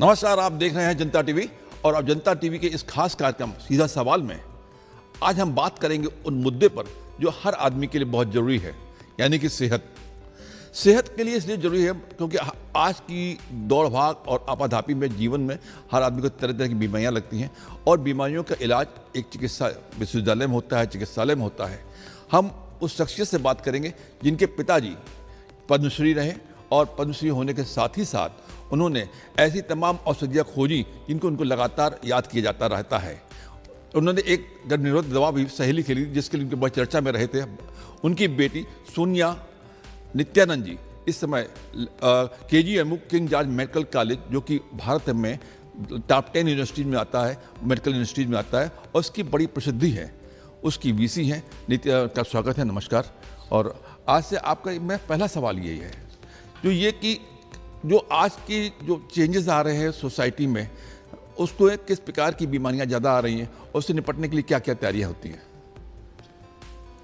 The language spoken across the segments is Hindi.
नमस्कार, आप देख रहे हैं जनता टीवी और अब जनता टीवी के इस खास कार्यक्रम सीधा सवाल में आज हम बात करेंगे उन मुद्दे पर जो हर आदमी के लिए बहुत जरूरी है, यानी कि सेहत। सेहत के लिए इसलिए जरूरी है क्योंकि आज की दौड़ भाग और आपाधापी में जीवन में हर आदमी को तरह तरह की बीमारियां लगती हैं और बीमारियों का इलाज एक चिकित्सा विश्वविद्यालय में होता है, चिकित्सालय में होता है। हम उस शख्सियत से बात करेंगे जिनके पिताजी पद्मश्री रहे और पद्मश्री होने के साथ ही साथ उन्होंने ऐसी तमाम औषधियाँ खोजी जिनको उनको लगातार याद किया जाता रहता है। उन्होंने एक गर्भ निरोधक दवा भी सहेली खेली जिसके लिए उनके बहुत चर्चा में रहे थे। उनकी बेटी सोनिया नित्यानंद जी इस समय KGMU king George medical college, जो कि भारत में टॉप 10 यूनिवर्सिटीज में आता है, मेडिकल यूनिवर्सिटीज में आता है और उसकी बड़ी प्रसिद्धि है, उसकी VC हैं। नित्या का स्वागत है, नमस्कार। और आज से आपका मैं पहला सवाल यही है जो ये कि जो आज की जो चेंजेस आ रहे हैं सोसाइटी में, उसको किस प्रकार की बीमारियां ज़्यादा आ रही हैं और उससे निपटने के लिए क्या क्या तैयारियां होती हैं?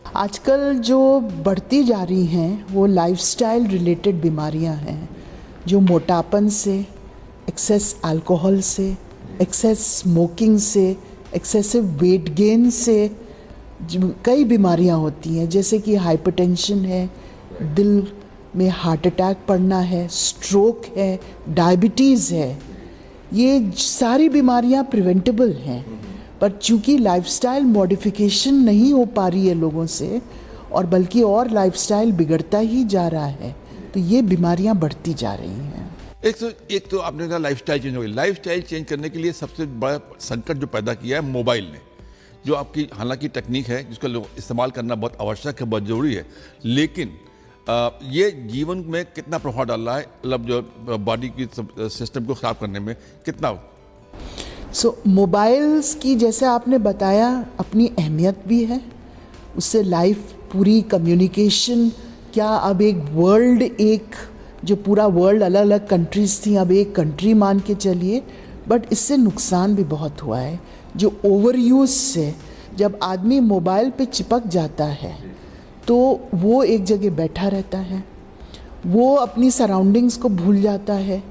आजकल जो बढ़ती जा रही हैं वो लाइफस्टाइल रिलेटेड बीमारियां हैं, जो मोटापन से, एक्सेस अल्कोहल से, एक्सेस स्मोकिंग से, एक्सेसिव वेट गेन से कई बीमारियां होती हैं, जैसे कि हाइपरटेंशन है, दिल में हार्ट अटैक पड़ना है, स्ट्रोक है, डायबिटीज़ है। ये सारी बीमारियां प्रिवेंटेबल हैं, पर चूंकि लाइफस्टाइल मॉडिफिकेशन नहीं हो पा रही है लोगों से और बल्कि और लाइफस्टाइल बिगड़ता ही जा रहा है, तो ये बीमारियां बढ़ती जा रही हैं। एक तो आपने कहा लाइफस्टाइल चेंज हो गई। लाइफस्टाइल चेंज करने के लिए सबसे बड़ा संकट जो पैदा किया है मोबाइल ने, जो आपकी हालांकि टेक्निक है जिसका इस्तेमाल करना बहुत आवश्यक है, बहुत ज़रूरी है, लेकिन ये जीवन में कितना प्रभाव डाल रहा है, मतलब जो बॉडी की सिस्टम को ख़राब करने में कितना? मोबाइल्स की, जैसे आपने बताया, अपनी अहमियत भी है। उससे लाइफ पूरी कम्युनिकेशन, क्या अब एक वर्ल्ड, एक जो पूरा वर्ल्ड अलग अलग कंट्रीज़ थी अब एक कंट्री मान के चलिए, बट इससे नुकसान भी बहुत हुआ है। जो ओवर यूज़ से जब आदमी मोबाइल पे चिपक जाता है तो वो एक जगह बैठा रहता है, वो अपनी सराउंडिंग्स को भूल जाता है,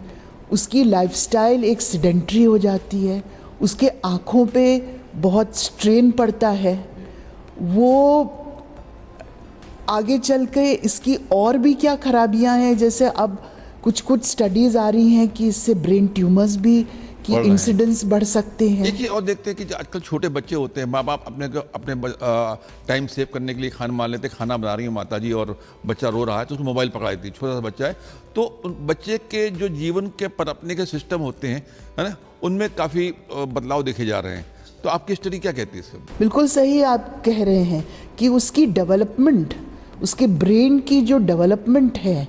उसकी लाइफस्टाइल एक सेडेंट्री हो जाती है, उसके आँखों पे बहुत स्ट्रेन पड़ता है। वो आगे चल के इसकी और भी क्या खराबियां हैं, जैसे अब कुछ स्टडीज़ आ रही हैं कि इससे ब्रेन ट्यूमर्स भी की इंसिडेंस बढ़ सकते हैं। देखिए, और देखते हैं कि आजकल छोटे बच्चे होते हैं, माँ बाप अपने टाइम सेव करने के लिए खाना मान लेते, खाना बना रही है माता जी और बच्चा रो रहा है तो उसको मोबाइल पकड़ा देती है, छोटा सा बच्चा है, तो उन बच्चे के जो जीवन के पनपने के सिस्टम होते हैं, है ना, उनमें काफ़ी बदलाव देखे जा रहे हैं। तो आपकी स्टडी क्या कहती है इससे? बिल्कुल सही आप कह रहे हैं कि उसकी डेवलपमेंट, उसके ब्रेन की जो डेवलपमेंट है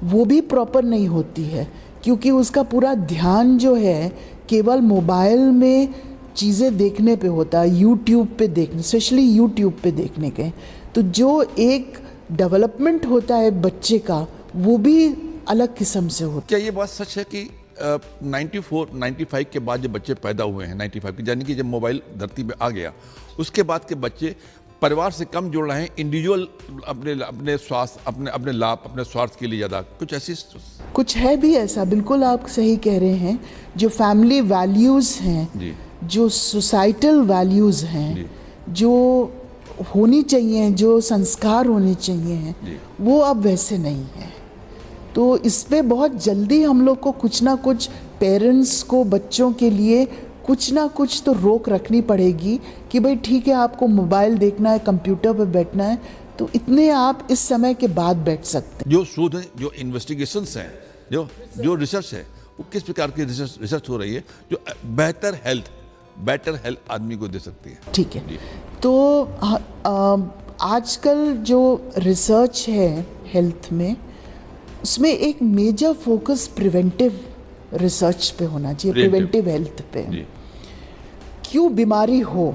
वो भी प्रॉपर नहीं होती है, क्योंकि उसका पूरा ध्यान जो है केवल मोबाइल में चीज़ें देखने पे होता है, यूट्यूब पे देखने, स्पेशली यूट्यूब पे देखने के। तो जो एक डेवलपमेंट होता है बच्चे का वो भी अलग किस्म से होता है। क्या ये बात सच है कि 95 के बाद जब बच्चे पैदा हुए हैं, 95 की, यानी कि जब मोबाइल धरती पे आ गया उसके बाद के बच्चे परिवार से कम जुड़ रहे हैं, इंडिविजुअल अपने स्वास्थ्य, अपने लाभ, अपने स्वार्थ के लिए ज़्यादा, कुछ ऐसी कुछ है भी ऐसा? बिल्कुल आप सही कह रहे हैं। जो फैमिली वैल्यूज़ हैं, जो सोसाइटल वैल्यूज़ हैं, जो होनी चाहिए, जो संस्कार होने चाहिए हैं, वो अब वैसे नहीं है। तो इस पे बहुत जल्दी हम लोग को कुछ ना कुछ, पेरेंट्स को बच्चों के लिए कुछ ना कुछ तो रोक रखनी पड़ेगी कि भाई ठीक है, आपको मोबाइल देखना है, कंप्यूटर पे बैठना है, तो इतने आप इस समय के बाद बैठ सकते हैं। जो शोध है, जो इन्वेस्टिगेशंस हैं, जो रिसर्च है, वो किस प्रकार की रिसर्च हो रही है जो बेटर हेल्थ आदमी को दे सकती है? ठीक है, तो आजकल जो रिसर्च है हेल्थ में, उसमें एक मेजर फोकस प्रिवेंटिव रिसर्च पे होना चाहिए, प्रिवेंटिव हेल्थ पे। क्यों बीमारी हो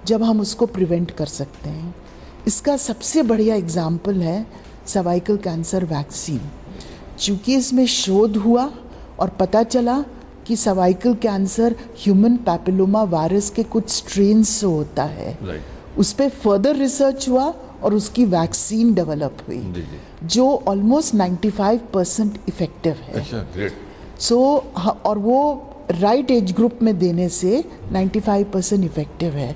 जब हम उसको प्रिवेंट कर सकते हैं। इसका सबसे बढ़िया एग्जाम्पल है सर्वाइकल कैंसर वैक्सीन। चूँकि इसमें शोध हुआ और पता चला कि cervical cancer human papilloma virus के कुछ स्ट्रेन से होता है, उस पर फर्दर रिसर्च हुआ और उसकी वैक्सीन डेवलप हुई जो ऑलमोस्ट 95% इफेक्टिव है। अच्छा, ग्रेट। सो और वो राइट एज ग्रुप में देने से 95% इफ़ेक्टिव है।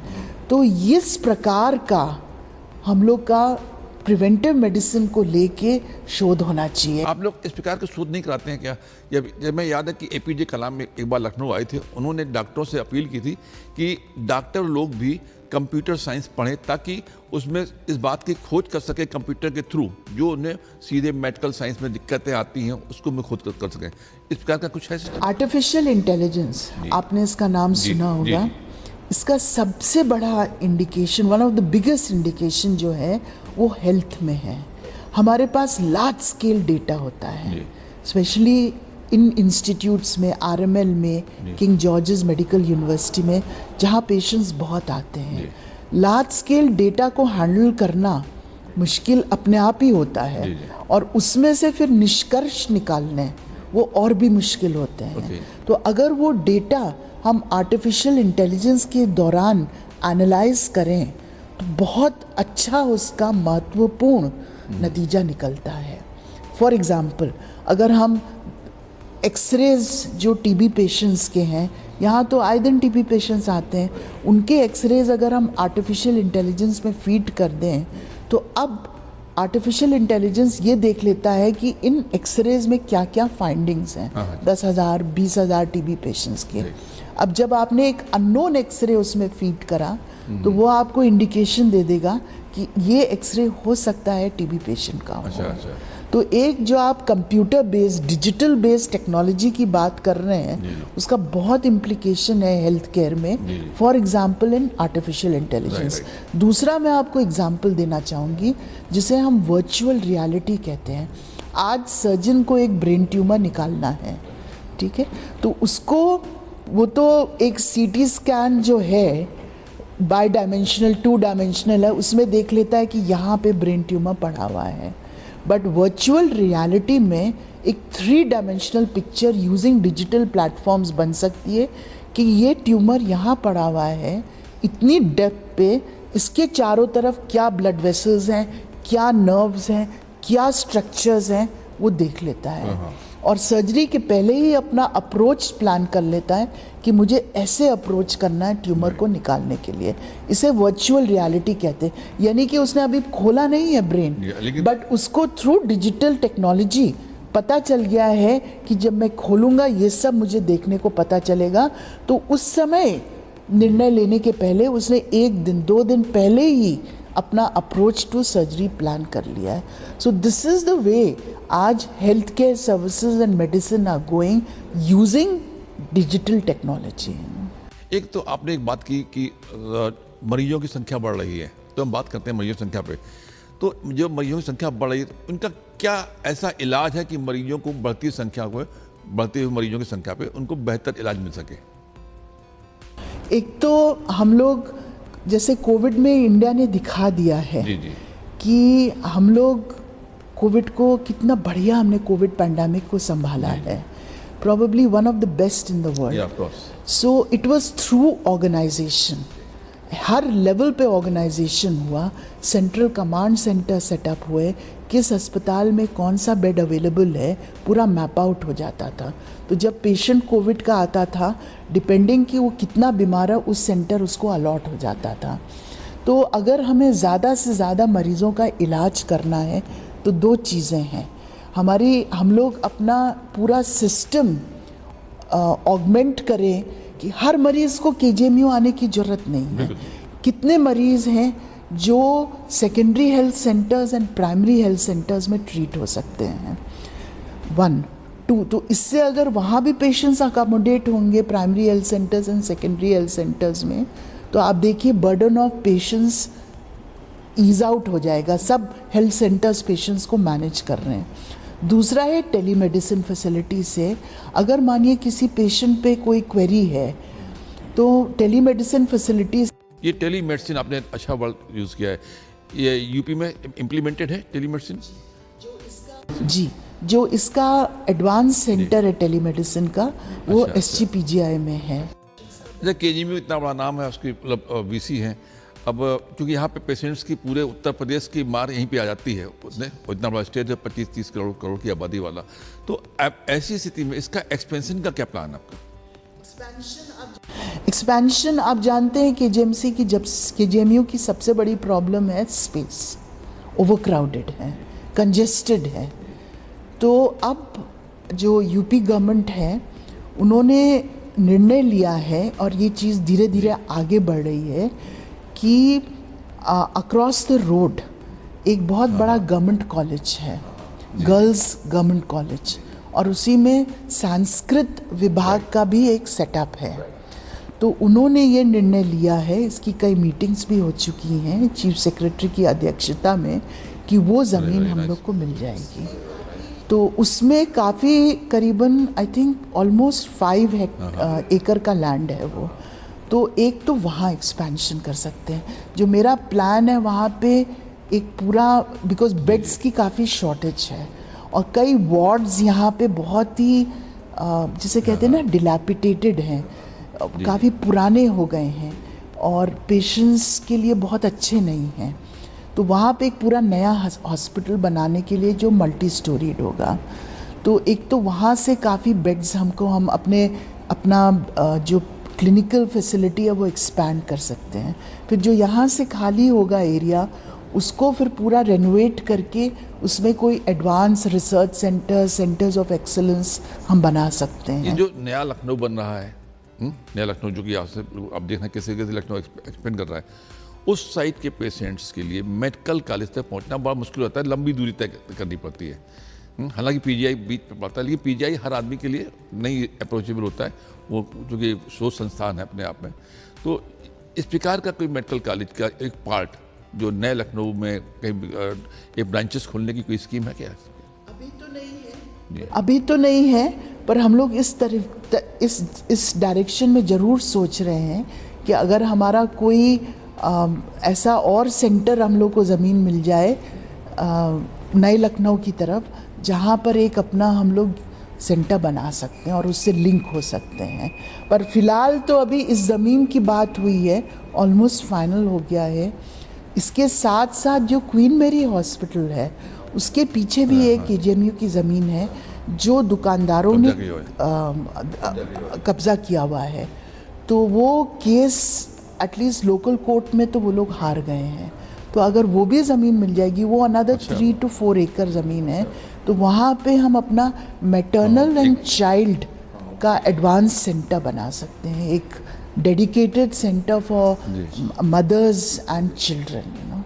तो इस प्रकार का हम लोग का प्रिवेंटिव मेडिसिन को लेके शोध होना चाहिए। आप लोग इस प्रकार के शोध नहीं कराते हैं क्या? जब मैं याद है कि एपीजे कलाम में एक बार लखनऊ आए थे, उन्होंने डॉक्टरों से अपील की थी कि डॉक्टर लोग भी कंप्यूटर साइंस पढ़ें ताकि उसमें इस बात की खोज कर सके कंप्यूटर के थ्रू, जो उन्हें सीधे मेडिकल साइंस में दिक्कतें आती हैं उसको मैं खुद कर सकें। इस प्रकार का कुछ है? आर्टिफिशियल इंटेलिजेंस, आपने इसका नाम सुना होगा। इसका सबसे बड़ा indication, one of the biggest indication जो है वो हेल्थ में है। हमारे पास लार्ज स्केल डेटा होता है, स्पेशली इन इंस्टीट्यूट्स में, आरएमएल में, किंग जॉर्जेस मेडिकल यूनिवर्सिटी में, जहाँ पेशेंट्स बहुत आते हैं। लार्ज स्केल डेटा को हैंडल करना मुश्किल अपने आप ही होता है, और उसमें से फिर निष्कर्ष निकालने वो और भी मुश्किल होते हैं। तो अगर वो डेटा हम आर्टिफिशियल इंटेलिजेंस के दौरान एनालाइज करें तो बहुत अच्छा उसका महत्वपूर्ण नतीजा निकलता है। फॉर एग्ज़ाम्पल, अगर हम एक्सरेज जो टीबी पेशेंट्स के हैं, यहाँ तो आए दिन टीबी पेशेंट्स आते हैं, उनके एक्सरेज अगर हम आर्टिफिशियल इंटेलिजेंस में फीड कर दें तो अब आर्टिफिशियल इंटेलिजेंस ये देख लेता है कि इन एक्सरेज में क्या क्या फाइंडिंग्स हैं 10,000 20,000 टीबी पेशेंट्स के। अब जब आपने एक अननोन एक्सरे उसमें फीड करा तो वो आपको इंडिकेशन दे देगा कि ये एक्सरे हो सकता है टीबी पेशेंट का हो। तो एक जो आप computer based, digital based technology की बात कर रहे हैं, उसका बहुत इम्प्लीकेशन है हेल्थ केयर में, for example in artificial intelligence. दूसरा मैं आपको एग्जांपल देना चाहूँगी जिसे हम वर्चुअल रियलिटी कहते हैं। आज सर्जन को एक ब्रेन ट्यूमर निकालना है, ठीक है, तो उसको वो तो एक सीटी स्कैन जो है बाई डायमेंशनल 2 डायमेंशनल है, उसमें देख लेता है कि यहाँ पे ब्रेन ट्यूमर पड़ा हुआ है। बट वर्चुअल रियलिटी में एक 3 dimensional picture using digital platforms बन सकती है कि ये ट्यूमर यहाँ पड़ा हुआ है, इतनी डेप्थ पे, इसके चारों तरफ क्या ब्लड वेसल्स हैं, क्या नर्व्स हैं, क्या स्ट्रक्चर्स हैं, वो देख लेता है। और सर्जरी के पहले ही अपना अप्रोच प्लान कर लेता है कि मुझे ऐसे अप्रोच करना है ट्यूमर को निकालने के लिए। इसे वर्चुअल रियलिटी कहते हैं। यानी कि उसने अभी खोला नहीं है ब्रेन, बट उसको थ्रू डिजिटल टेक्नोलॉजी पता चल गया है कि जब मैं खोलूँगा ये सब मुझे देखने को पता चलेगा। तो उस समय निर्णय लेने के पहले उसने 1 दिन 2 दिन पहले ही अपना अप्रोच टू सर्जरी प्लान कर लिया है। So this is the way आज health care services and medicine are going using digital technology. एक तो आपने एक बात की कि मरीजों की संख्या बढ़ रही है, तो हम बात करते हैं मरीजों की संख्या पे। तो जो मरीजों की संख्या बढ़ रही है, उनका क्या ऐसा इलाज है कि मरीजों को बढ़ती हुई मरीजों की संख्या पे उनको बेहतर इलाज मिल सके? एक तो हम लोग जैसे कोविड में इंडिया ने दिखा दिया है कि हम लोग कोविड को कितना बढ़िया, हमने कोविड पैंडेमिक को संभाला है, probably one of the best in the world. Yeah, of course. So it was through organization. Her level पे ऑर्गेनाइजेशन हुआ, सेंट्रल कमांड सेंटर सेटअप हुए, किस अस्पताल में कौन सा बेड अवेलेबल है पूरा मैप आउट हो जाता था। तो जब पेशेंट कोविड का आता था, डिपेंडिंग कि वो कितना बीमार है उस सेंटर उसको अलॉट हो जाता था। तो अगर हमें ज़्यादा से ज़्यादा मरीज़ों का इलाज करना है तो 2 चीज़ें हैं। हम लोग अपना पूरा सिस्टम ऑगमेंट करें कि हर मरीज़ को केजीएमयू आने की ज़रूरत नहीं है। कितने मरीज़ हैं जो secondary health centres and primary health centres में ट्रीट हो सकते हैं, 1 2। तो इससे अगर वहाँ भी पेशेंट्स अकोमोडेट होंगे primary health centres and secondary health centres में, तो आप देखिए burden of patients ease out हो जाएगा। सब हेल्थ सेंटर्स पेशेंट्स को मैनेज कर रहे हैं। दूसरा है टेलीमेडिसिन फैसिलिटी से, अगर मानिए किसी पेशेंट पे कोई क्वेरी है तो टेलीमेडिसिन फैसिलिटी। ये टेलीमेडिसिन आपने अच्छा वर्ड यूज़ किया है, ये यूपी में इम्प्लीमेंटेड है टेलीमेडिसिन? जी, जो इसका एडवांस सेंटर है टेलीमेडिसिन का, वो SGPGI में है। जैसे केजीएमयू इतना बड़ा नाम है, उसकी मतलब वीसी हैं, अब क्योंकि यहाँ पे पेशेंट्स की पूरे उत्तर प्रदेश की मार यहीं पे आ जाती है, उसने इतना बड़ा स्टेट है 25-30 करोड़ की आबादी वाला, तो अब ऐसी स्थिति में इसका एक्सपेंशन का क्या प्लान है आपका? एक्सपेंशन आप जानते हैं केजीएमसी की, जब केजीएमयू की सबसे बड़ी प्रॉब्लम है स्पेस, ओवरक्राउडेड है, कंजेस्टेड है। तो अब जो यूपी गवर्नमेंट है उन्होंने निर्णय लिया है और ये चीज़ धीरे धीरे आगे बढ़ रही है कि अक्रॉस द रोड एक बहुत बड़ा गवर्नमेंट कॉलेज है, गर्ल्स गवर्नमेंट कॉलेज, और उसी में संस्कृत विभाग का भी एक सेटअप है। तो उन्होंने ये निर्णय लिया है, इसकी कई मीटिंग्स भी हो चुकी हैं चीफ सेक्रेटरी की अध्यक्षता में, कि वो ज़मीन हम लोग को मिल जाएगी। तो उसमें काफ़ी करीबन आई थिंक ऑलमोस्ट 5 एकड़ का लैंड है वो। तो एक तो वहाँ एक्सपेंशन कर सकते हैं। जो मेरा प्लान है वहाँ पे एक पूरा, बिकॉज बेड्स की काफ़ी शॉर्टेज है और कई वार्ड्स यहाँ पे बहुत ही जिसे कहते हैं ना डिलैपिडेटेड हैं, काफ़ी पुराने हो गए हैं और पेशेंट्स के लिए बहुत अच्छे नहीं हैं। तो वहाँ पे एक पूरा नया हॉस्पिटल बनाने के लिए जो मल्टी स्टोरीड होगा, तो एक तो वहाँ से काफ़ी बेड्स हम अपना जो क्लिनिकल फैसिलिटी है वो एक्सपैंड कर सकते हैं। फिर जो यहाँ से खाली होगा एरिया, उसको फिर पूरा रेनोवेट करके उसमें कोई advance research centres of excellence हम बना सकते हैं। ये जो नया लखनऊ बन रहा है, नया लखनऊ जो कि आपसे अब देखना कैसे लखनऊ एक्सपेंड कर रहा है, उस साइट के पेशेंट्स के लिए मेडिकल कॉलेज तक पहुंचना बड़ा मुश्किल होता है, लंबी दूरी तय करनी पड़ती है। हालांकि पीजीआई बीच में पड़ता है, लेकिन पीजीआई हर आदमी के लिए नहीं अप्रोचेबल होता है, वो चूँकि शोध संस्थान है अपने आप में। तो इस प्रकार का कोई मेडिकल कॉलेज का एक पार्ट जो नए लखनऊ में कहीं एक ब्रांचेस खोलने की कोई स्कीम है क्या? अभी तो नहीं है, पर हम लोग इस डायरेक्शन में ज़रूर सोच रहे हैं कि अगर हमारा कोई ऐसा और सेंटर हम लोग को ज़मीन मिल जाए नए लखनऊ की तरफ, जहाँ पर एक अपना हम लोग सेंटर बना सकते हैं और उससे लिंक हो सकते हैं। पर फिलहाल तो अभी इस ज़मीन की बात हुई है, ऑलमोस्ट फाइनल हो गया है। इसके साथ साथ जो क्वीन मैरी हॉस्पिटल है उसके पीछे भी एक केजीएमयू की ज़मीन है जो दुकानदारों ने कब्ज़ा किया हुआ है। तो वो केस एटलीस्ट लोकल कोर्ट में तो वो लोग हार गए हैं। तो अगर वो भी ज़मीन मिल जाएगी, वो अनदर 3 to 4 एकड़ ज़मीन है, तो वहाँ पे हम अपना मैटरनल एंड चाइल्ड का एडवांस सेंटर बना सकते हैं, एक dedicated centre for mothers and children, you know.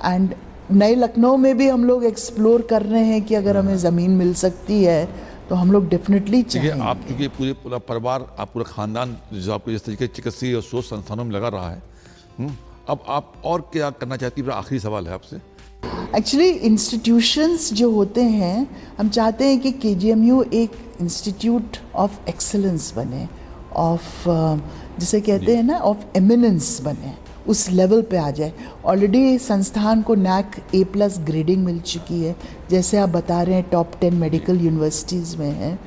And नए लखनऊ में भी हम लोग एक्सप्लोर कर रहे हैं कि अगर हमें ज़मीन मिल सकती है तो हम लोग डेफिनेटली चाहेंगे। आप क्योंकि पूरा परिवार, आप पूरा खानदान जो आपको जिस तरीके चिकित्सीय और शोध संस्थानों में लगा रहा है, अब आप और क्या करना चाहती है? आखिरी सवाल है आपसे। एक्चुअली इंस्टीट्यूशंस जो होते हैं, हम चाहते हैं कि केजीएमयू एक इंस्टीट्यूट ऑफ एक्सेलेंस बने, ऑफ जिसे कहते हैं ना ऑफ एमिनेंस बने, उस लेवल पे आ जाए। ऑलरेडी संस्थान को NAC A+ ग्रेडिंग मिल चुकी है, जैसे आप बता रहे हैं टॉप 10 मेडिकल यूनिवर्सिटीज़ में है।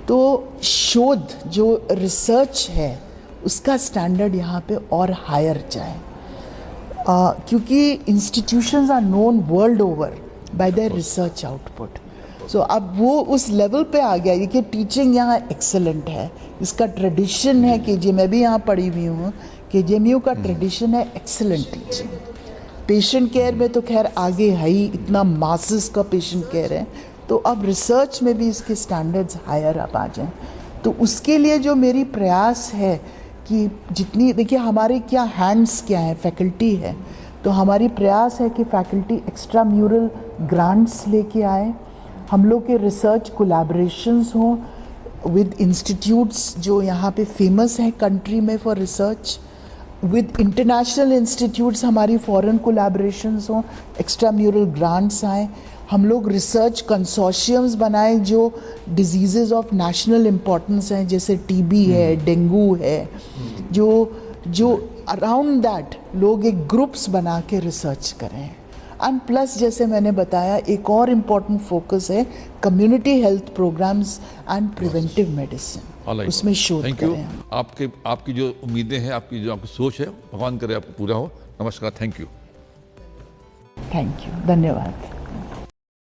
तो शोध जो रिसर्च है उसका स्टैंडर्ड यहाँ पे और हायर जाए, क्योंकि institutions are known world over by their research output. So अब वो उस लेवल पे आ गया है कि टीचिंग यहाँ एक्सेलेंट है, इसका ट्रेडिशन है। मैं भी यहाँ पढ़ी हुई हूँ, केजीएमयू का ट्रेडिशन है एक्सेलेंट टीचिंग। पेशेंट केयर में तो खैर आगे है ही, इतना मासेस का पेशेंट केयर है, तो अब रिसर्च में भी इसके स्टैंडर्ड्स हायर अप आ जाएं। तो उसके लिए जो मेरी प्रयास है कि जितनी, देखिए हमारे क्या हैंड्स क्या है, फैकल्टी है, तो हमारी प्रयास है कि फैकल्टी एक्स्ट्रा म्यूरल ग्रांट्स लेके आए, हम लोग के रिसर्च कोलैबोरेशंस हों विद इंस्टीट्यूट्स जो यहाँ पे फेमस हैं कंट्री में for research, with international institutes हमारी फॉरेन कोलैबोरेशंस हों, एक्स्ट्रा म्यूरल ग्रांट्स आएँ, हम लोग रिसर्च कंसोर्शियम्स बनाएं जो डिजीज़ेस ऑफ नेशनल इम्पोर्टेंस हैं, जैसे टीबी है, डेंगू है, जो अराउंड दैट लोग एक ग्रुप्स बना के रिसर्च करें। एंड प्लस जैसे मैंने बताया, एक और इम्पॉर्टेंट फोकस है community health programmes and preventive medicine, उसमें शोध करें। आपकी जो उम्मीदें हैं, आपकी जो आपकी सोच है, भगवान करे आपको पूरा हो। नमस्कार, थैंक यू। थैंक यू, धन्यवाद।